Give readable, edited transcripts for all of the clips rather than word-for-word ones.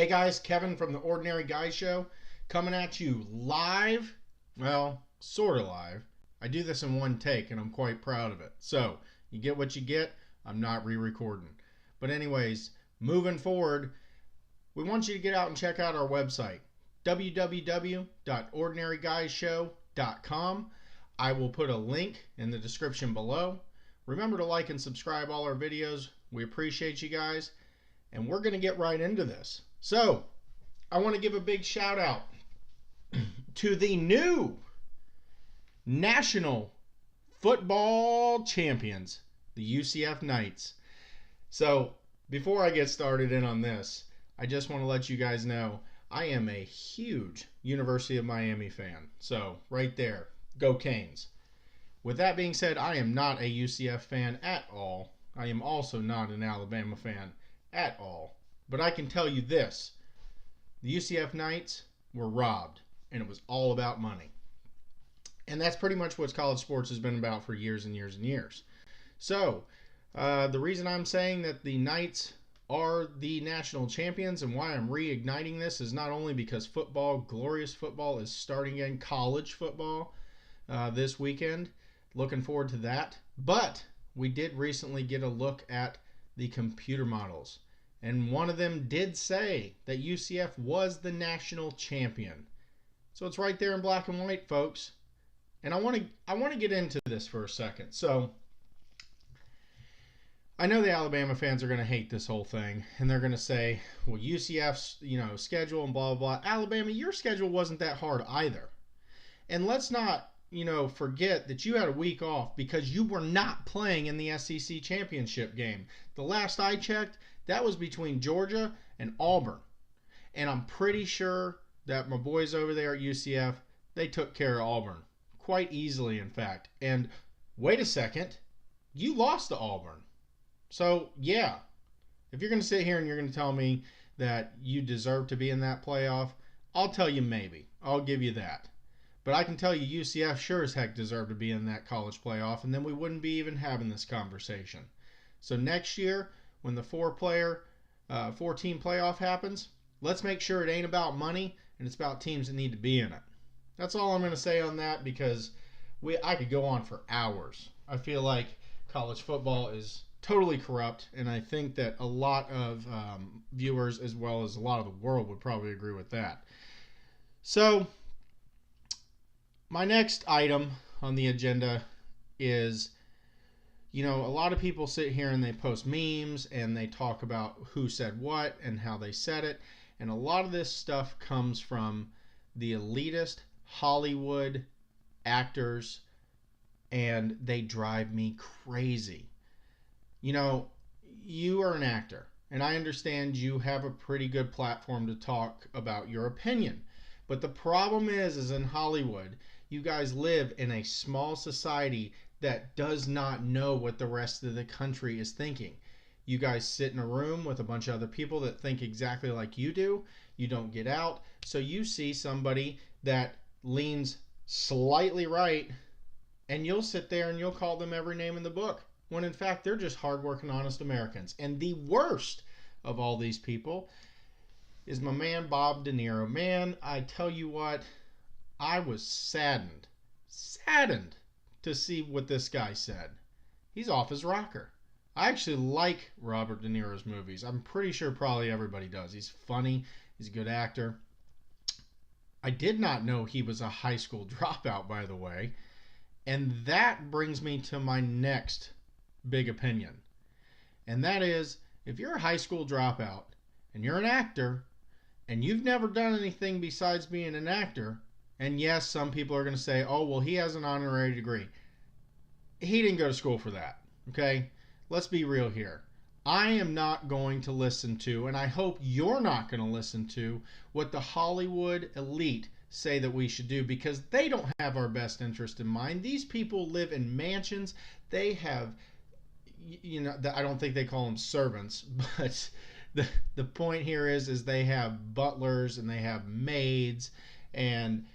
Hey guys, Kevin from the Ordinary Guys Show coming at you live. Well, sort of live. I do this in one take and I'm quite proud of it. So, you get what you get. I'm not re-recording. But anyways, moving forward, we want you to get out and check out our website, www.ordinaryguyshow.com. I will put a link in the description below. Remember to like and subscribe all our videos. We appreciate you guys. And we're going to get right into this. So, I want to give a big shout out to the new national football champions, the UCF Knights. So, before I get started in on this, I just want to let you guys know I am a huge University of Miami fan. So, right there, go Canes. With that being said, I am not a UCF fan at all. I am also not an Alabama fan at all. But I can tell you this, the UCF Knights were robbed, and it was all about money. And that's pretty much what college sports has been about for years and years and years. So, the reason I'm saying that the Knights are the national champions and why I'm reigniting this is not only because football, glorious football, is starting again, college football, this weekend. Looking forward to that. But we did recently get a look at the computer models. And one of them did say that UCF was the national champion. So it's right there in black and white, folks. And I want to get into this for a second. So I know the Alabama fans are going to hate this whole thing, and they're going to say, well, UCF's, schedule and blah, blah, blah. Alabama, your schedule wasn't that hard either. And let's not, forget that you had a week off because you were not playing in the SEC championship game. The last I checked, that was between Georgia and Auburn. And I'm pretty sure that my boys over there at UCF, they took care of Auburn. Quite easily, in fact. And wait a second, you lost to Auburn. So, yeah, if you're going to sit here and you're going to tell me that you deserve to be in that playoff, I'll tell you maybe. I'll give you that. But I can tell you UCF sure as heck deserved to be in that college playoff, and then we wouldn't be even having this conversation. So next year, when the four-team playoff happens, let's make sure it ain't about money and it's about teams that need to be in it. That's all I'm going to say on that because I could go on for hours. I feel like college football is totally corrupt, and I think that a lot of viewers as well as a lot of the world would probably agree with that. So, my next item on the agenda is, a lot of people sit here and they post memes and they talk about who said what and how they said it. And a lot of this stuff comes from the elitist Hollywood actors, and they drive me crazy. You are an actor, and I understand you have a pretty good platform to talk about your opinion. But the problem is in Hollywood, you guys live in a small society that does not know what the rest of the country is thinking. You guys sit in a room with a bunch of other people that think exactly like you do. You don't get out. So you see somebody that leans slightly right, and you'll sit there and you'll call them every name in the book, when in fact they're just hardworking, honest Americans. And the worst of all these people is my man Bob De Niro. Man, I tell you what, I was saddened to see what this guy said. He's off his rocker. I actually like Robert De Niro's movies. I'm pretty sure probably everybody does. He's funny. He's a good actor. I did not know he was a high school dropout, by the way. And that brings me to my next big opinion. And that is, if you're a high school dropout and you're an actor and you've never done anything besides being an actor, and yes, some people are going to say, oh, well, he has an honorary degree. He didn't go to school for that, okay? Let's be real here. I am not going to listen to, and I hope you're not going to listen to, what the Hollywood elite say that we should do, because they don't have our best interest in mind. These people live in mansions. They have, I don't think they call them servants, but the point here is they have butlers and they have maids, and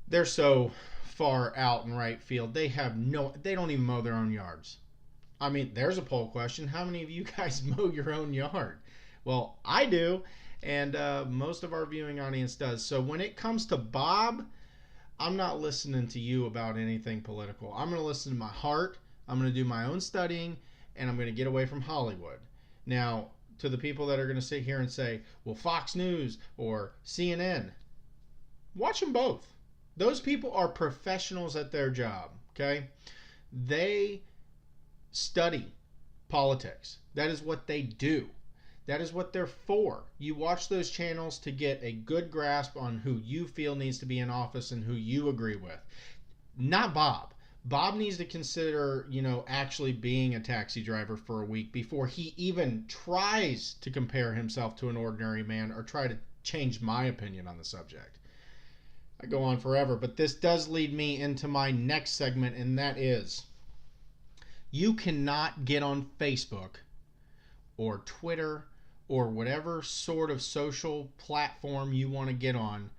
they're so far out in right field. They don't even mow their own yards. I mean, there's a poll question. How many of you guys mow your own yard? Well, I do. And most of our viewing audience does. So when it comes to Bob, I'm not listening to you about anything political. I'm going to listen to my heart. I'm going to do my own studying, and I'm going to get away from Hollywood. Now, to the people that are going to sit here and say, well, Fox News or CNN, watch them both. Those people are professionals at their job, okay? They study politics. That is what they do. That is what they're for. You watch those channels to get a good grasp on who you feel needs to be in office and who you agree with. Not Bob. Bob needs to consider, actually being a taxi driver for a week before he even tries to compare himself to an ordinary man or try to change my opinion on the subject. I go on forever, but this does lead me into my next segment, and that is, you cannot get on Facebook or Twitter or whatever sort of social platform you want to get on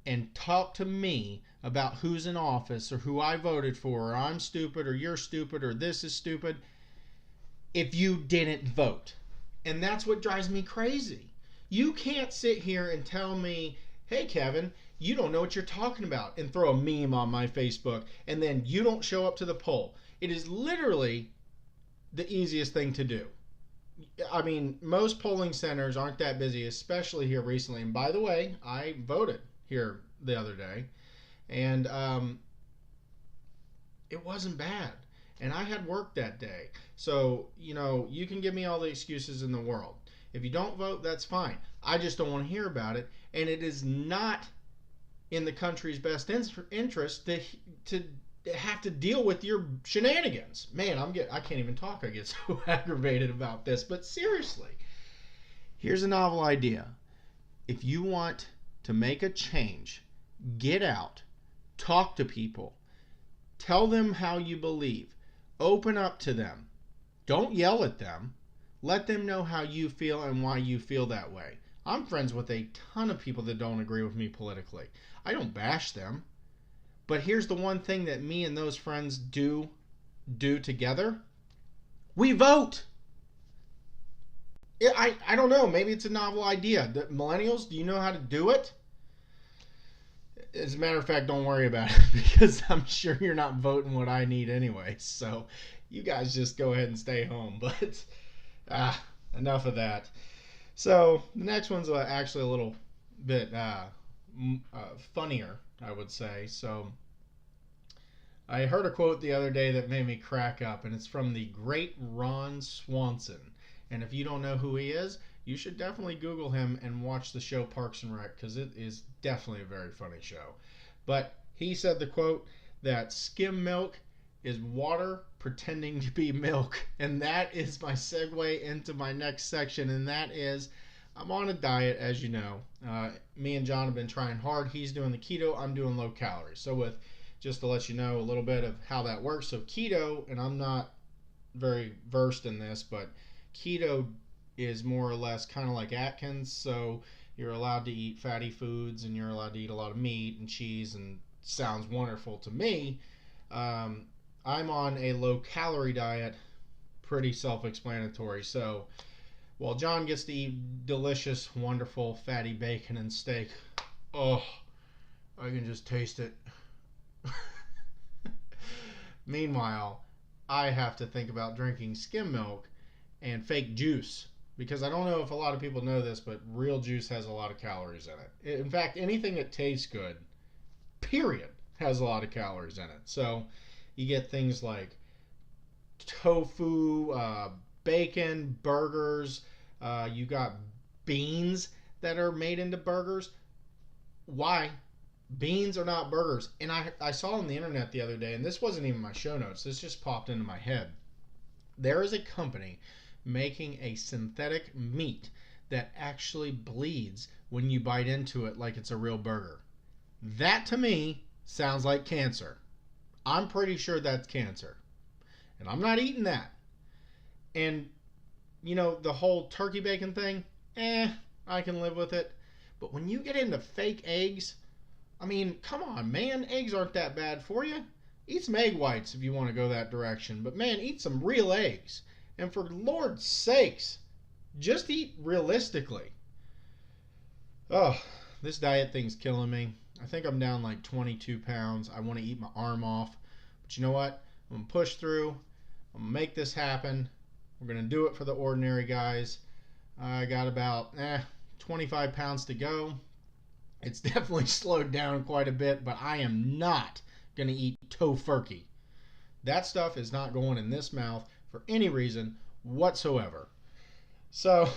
and talk to me about who's in office or who I voted for, or I'm stupid, or you're stupid, or this is stupid, if you didn't vote. And that's what drives me crazy. You can't sit here and tell me, hey, Kevin, you don't know what you're talking about, and throw a meme on my Facebook, and then you don't show up to the poll. It is literally the easiest thing to do. I mean, most polling centers aren't that busy, especially here recently. And by the way, I voted here the other day, and it wasn't bad. And I had work that day. So, you can give me all the excuses in the world. If you don't vote, that's fine. I just don't want to hear about it. And it is not in the country's best interest to have to deal with your shenanigans. Man, I can't even talk. I get so aggravated about this. But seriously, here's a novel idea. If you want to make a change, get out, talk to people, tell them how you believe, open up to them. Don't yell at them. Let them know how you feel and why you feel that way. I'm friends with a ton of people that don't agree with me politically. I don't bash them. But here's the one thing that me and those friends do together. We vote. I don't know. Maybe it's a novel idea. The millennials, do you know how to do it? As a matter of fact, don't worry about it, because I'm sure you're not voting what I need anyway. So you guys just go ahead and stay home. But enough of that. So the next one's actually a little bit funnier, I would say. So I heard a quote the other day that made me crack up, and it's from the great Ron Swanson. And if you don't know who he is, you should definitely Google him and watch the show Parks and Rec, because it is definitely a very funny show. But he said the quote that skim milk is water pretending to be milk. And that is my segue into my next section, and that is, I'm on a diet, as you know. Me and John have been trying hard. He's doing the keto. I'm doing low calories. So just to let you know a little bit of how that works. So keto, and I'm not very versed in this, but keto is more or less kind of like Atkins. So you're allowed to eat fatty foods, and you're allowed to eat a lot of meat and cheese, and sounds wonderful to me. I'm on a low calorie diet, pretty self-explanatory. So while John gets to eat delicious, wonderful, fatty bacon and steak, oh, I can just taste it. Meanwhile, I have to think about drinking skim milk and fake juice, because I don't know if a lot of people know this, but real juice has a lot of calories in it. In fact, anything that tastes good, period, has a lot of calories in it. So you get things like tofu, bacon, burgers. You got beans that are made into burgers. Why? Beans are not burgers. And I saw on the internet the other day, and this wasn't even my show notes, this just popped into my head. There is a company making a synthetic meat that actually bleeds when you bite into it like it's a real burger. That to me sounds like cancer. I'm pretty sure that's cancer. And I'm not eating that. And, the whole turkey bacon thing, I can live with it. But when you get into fake eggs, I mean, come on, man. Eggs aren't that bad for you. Eat some egg whites if you want to go that direction. But, man, eat some real eggs. And for Lord's sakes, just eat realistically. Oh, this diet thing's killing me. I think I'm down like 22 pounds. I want to eat my arm off. But you know what? I'm going to push through. I'm going to make this happen. We're going to do it for the ordinary guys. I got about 25 pounds to go. It's definitely slowed down quite a bit, but I am not going to eat tofurkey. That stuff is not going in this mouth for any reason whatsoever. So,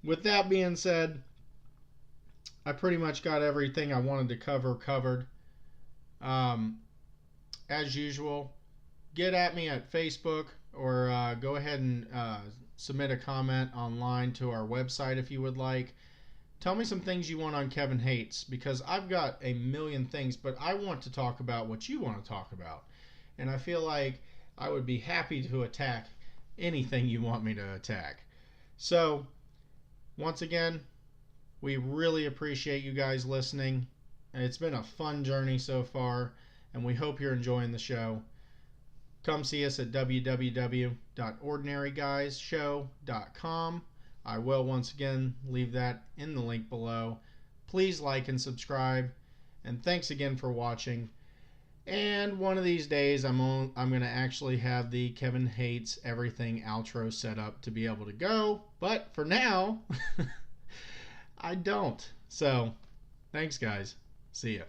with that being said, I pretty much got everything I wanted to covered. As usual, get at me at Facebook or go ahead and submit a comment online to our website if you would like. Tell me some things you want on Kevin Hates, because I've got a million things, but I want to talk about what you want to talk about. And I feel like I would be happy to attack anything you want me to attack. So, once again, we really appreciate you guys listening. It's been a fun journey so far, and we hope you're enjoying the show. Come see us at www.ordinaryguyshow.com. I will once again leave that in the link below. Please like and subscribe, and thanks again for watching. And one of these days I'm going to actually have the Kevin Hates Everything outro set up to be able to go, but for now I don't. So, thanks guys. See ya.